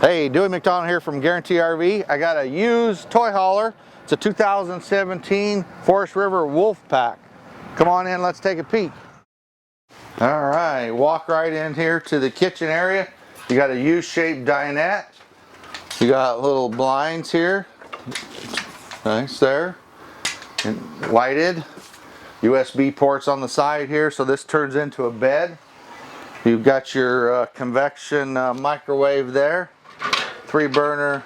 Hey, Dewy.McDonald here from Guaranty RV. I got a used toy hauler. It's a 2017 Forest River Wolf Pack. Come on in, let's take a peek. All right, walk right in here to the kitchen area. You got a U-shaped dinette. You got little blinds here. Nice there. And lighted. USB ports on the side here, so this turns into a bed. You've got your convection microwave there. 3-burner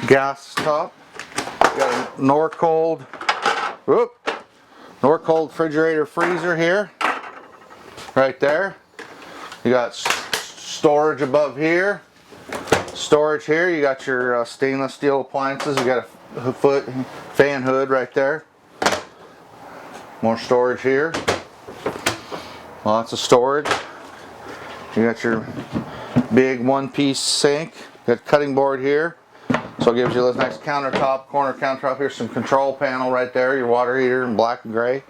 gas top. You got a Norcold refrigerator freezer here, right there. You got storage above here, storage here. You got your stainless steel appliances. You got a fan hood right there. More storage here. Lots of storage. You got your big one-piece sink. Got cutting board here, so it gives you a nice countertop, corner countertop. Here's some control panel right there, your water heater in black and gray.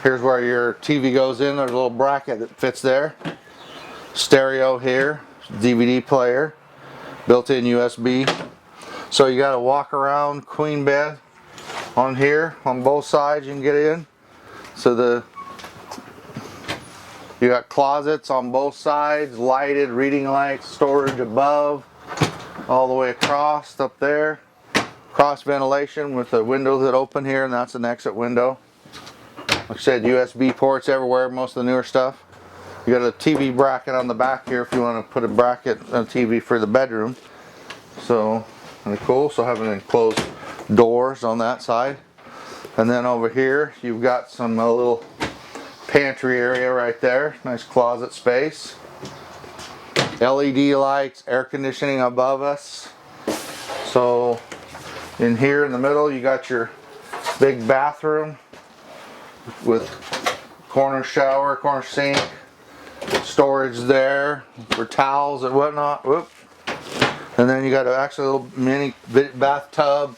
Here's where your TV goes in. There's a little bracket that fits there. Stereo here, DVD player, built-in USB. So you got a walk around queen bed on here on both sides. You can get in. So you got closets on both sides, lighted, reading lights, storage above, all the way across up there. Cross ventilation with the windows that open here, and that's an exit window. Like I said, USB ports everywhere, most of the newer stuff. You got a TV bracket on the back here if you want to put a bracket on TV for the bedroom. So, kind of cool. So having enclosed doors on that side. And then over here, you've got some little pantry area right there. Nice closet space. LED lights, air conditioning above us. So in here in the middle you got your big bathroom with corner shower, corner sink, storage there for towels and whatnot. Whoop. And then you got actually a little mini bathtub,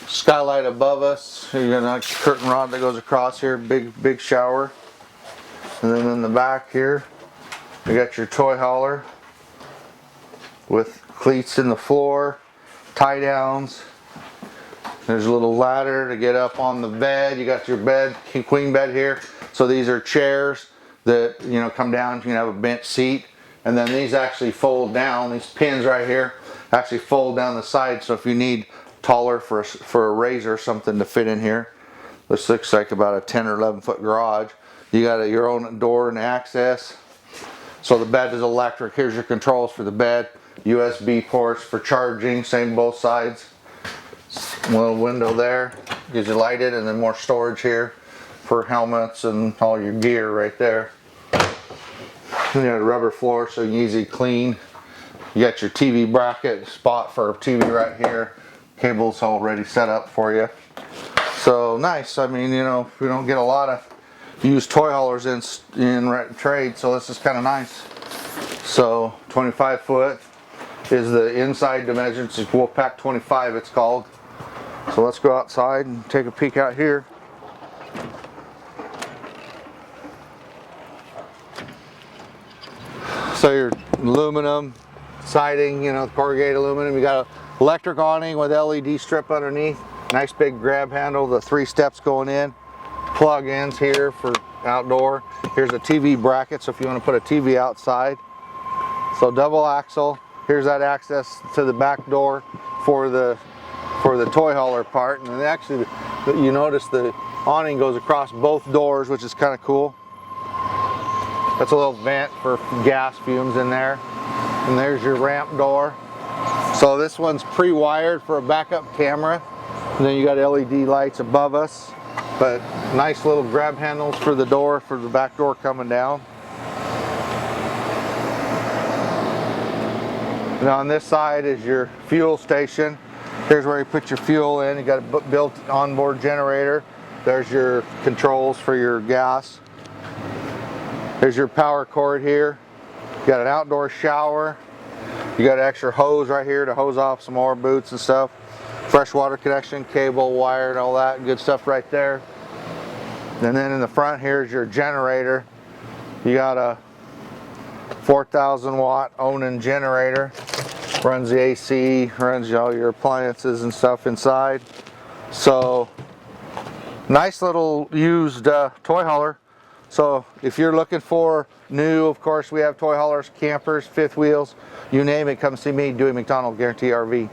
skylight above us. You got a curtain rod that goes across here, big shower. And then in the back here you got your toy hauler with cleats in the floor, tie downs. There's a little ladder to get up on the bed. You got your bed, queen bed here. So these are chairs that come down. You can have a bench seat, and then these actually fold down. These pins right here actually fold down the side. So if you need taller for a razor or something to fit in here, this looks like about a 10 or 11 foot garage. You got your own door and access. So the bed is electric. Here's your controls for the bed. USB ports for charging, same both sides. A little window there, gives you lighted, and then more storage here for helmets and all your gear right there. You got a rubber floor so you can easily clean. You got your TV bracket spot for a TV right here. Cables already set up for you. So nice. I mean, we don't get a lot of used toy haulers in trade, so this is kind of nice. So 25 foot is the inside dimensions. It's Wolfpack 25 it's called. So let's go outside and take a peek out here. So your aluminum siding, corrugated aluminum. You got an electric awning with LED strip underneath. Nice big grab handle, the 3 steps going in. Plug-ins here for outdoor. Here's a TV bracket, so if you want to put a TV outside. So double axle. Here's that access to the back door for the toy hauler part. And then actually, you notice the awning goes across both doors, which is kind of cool. That's a little vent for gas fumes in there. And there's your ramp door. So this one's pre-wired for a backup camera. And then you got LED lights above us. But nice little grab handles for the door, for the back door coming down. And on this side is your fuel station. Here's where you put your fuel in. You got a built onboard generator. There's your controls for your gas. There's your power cord here. You got an outdoor shower. You got an extra hose right here to hose off some more boots and stuff. Fresh water connection, cable, wire, and all that good stuff right there. And then in the front here's your generator. You got a 4,000 watt Onan generator. Runs the AC, runs all your appliances and stuff inside. So nice little used toy hauler. So if you're looking for new, of course we have toy haulers, campers, fifth wheels, you name it, come see me, Dewy.McDonald, Guaranty RV.